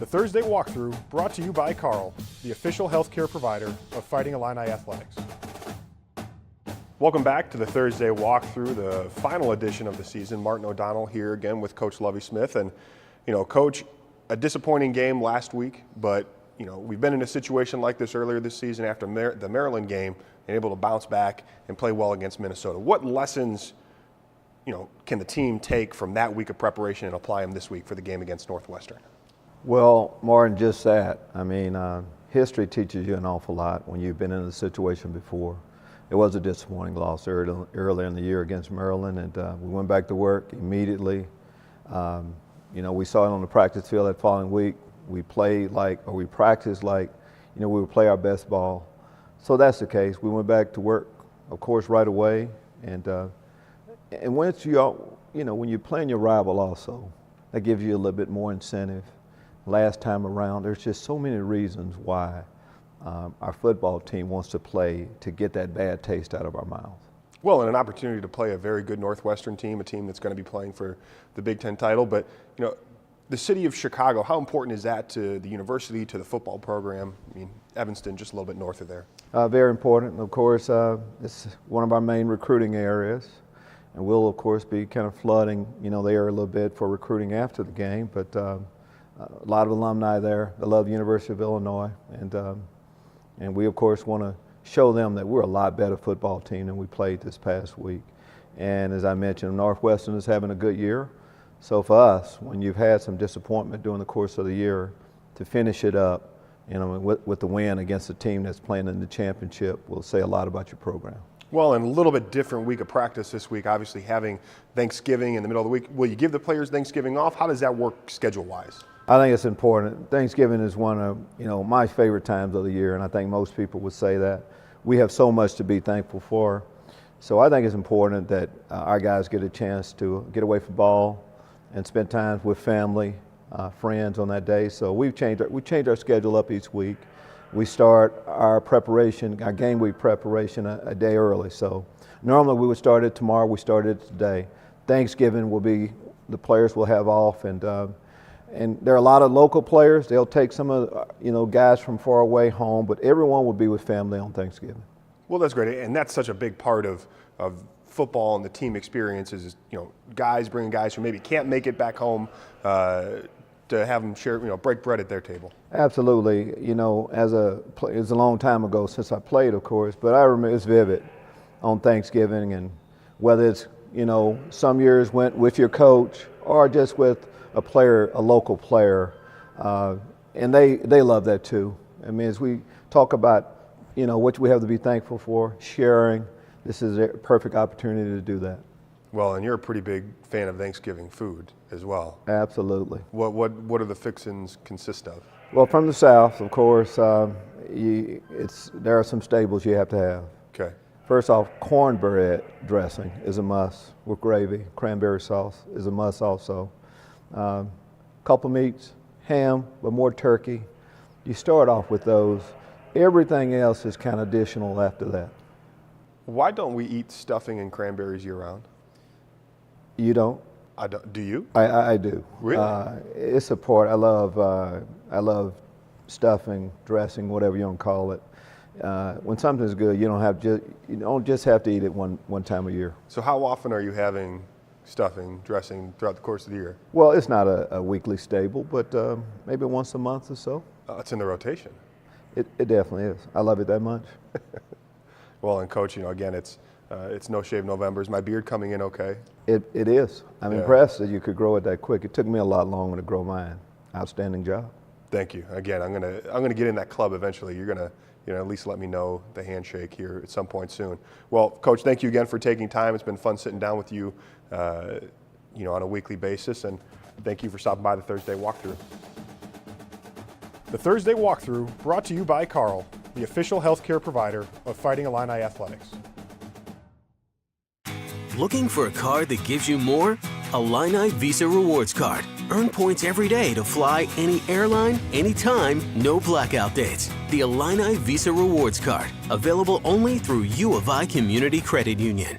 The Thursday walkthrough brought to you by Carle, the official healthcare provider of Fighting Illini Athletics. Welcome back to the Thursday walkthrough, the final edition of the season. Martin O'Donnell here again with Coach Lovie Smith. And, Coach, a disappointing game last week, but, we've been in a situation like this earlier this season after the Maryland game and able to bounce back and play well against Minnesota. What lessons, can the team take from that week of preparation and apply them this week for the game against Northwestern? Well, more than just that. History teaches you an awful lot when you've been in a situation before. It was a disappointing loss earlier in the year against Maryland, and we went back to work immediately. We saw it on the practice field that following week. We practiced like, we would play our best ball. So that's the case. We went back to work, of course, right away. And once when you're playing your rival also, that gives you a little bit more incentive. Last time around, there's just so many reasons why our football team wants to play to get that bad taste out of our mouths. Well, and an opportunity to play a very good Northwestern team, a team that's going to be playing for the Big Ten title. But, the city of Chicago, how important is that to the university, to the football program? Evanston, just a little bit north of there. Very important. Of course, it's one of our main recruiting areas. And we'll, of course, be kind of flooding, there a little bit for recruiting after the game. But a lot of alumni there that love the University of Illinois. And we, of course, want to show them that we're a lot better football team than we played this past week. And as I mentioned, Northwestern is having a good year. So for us, when you've had some disappointment during the course of the year, to finish it up, with the win against a team that's playing in the championship will say a lot about your program. Well, and a little bit different week of practice this week, obviously having Thanksgiving in the middle of the week. Will you give the players Thanksgiving off? How does that work schedule-wise? I think it's important. Thanksgiving is one of, my favorite times of the year, and I think most people would say that. We have so much to be thankful for. So I think it's important that our guys get a chance to get away from ball and spend time with family, friends on that day. So we changed our schedule up each week. We start our game week preparation a day early. So normally we would start it tomorrow, we started it today. Thanksgiving the players will have off, and there are a lot of local players. They'll take some of guys from far away home, but everyone will be with family on Thanksgiving. Well, that's great, and that's such a big part of football and the team experience is guys bringing guys who maybe can't make it back home to have them share, break bread at their table. Absolutely. It's a long time ago since I played, of course, but I remember it's vivid on Thanksgiving, and whether it's some years went with your coach or just with a local player, and they love that too. As we talk about, what we have to be thankful for, sharing, this is a perfect opportunity to do that. Well, and you're a pretty big fan of Thanksgiving food as well. Absolutely. What do the fixins consist of? Well, from the South, of course, there are some staples you have to have. Okay. First off, cornbread dressing is a must with gravy. Cranberry sauce is a must also. Couple meats, ham, but more turkey. You start off with those. Everything else is kind of additional after that. Why don't we eat stuffing and cranberries year-round? You don't? I don't. Do you? I do. Really? It's a part. I love stuffing, dressing, whatever you want to call it. When something's good, you don't just have to eat it one time a year. So how often are you having stuffing, dressing throughout the course of the year? Well, it's not a weekly staple, but maybe once a month or so. It's in the rotation. It definitely is. I love it that much. Well, and Coach, again, it's No Shave November. Is my beard coming in okay? It is. I'm impressed that you could grow it that quick. It took me a lot longer to grow mine. Outstanding job. Thank you. Again, I'm gonna get in that club eventually. You're gonna at least let me know the handshake here at some point soon. Well, Coach, thank you again for taking time. It's been fun sitting down with you, on a weekly basis, and thank you for stopping by the Thursday walkthrough. The Thursday walkthrough brought to you by Carle, the official healthcare provider of Fighting Illini Athletics. Looking for a card that gives you more? Illini Visa Rewards Card. Earn points every day to fly any airline, anytime, no blackout dates. The Illini Visa Rewards Card. Available only through U of I Community Credit Union.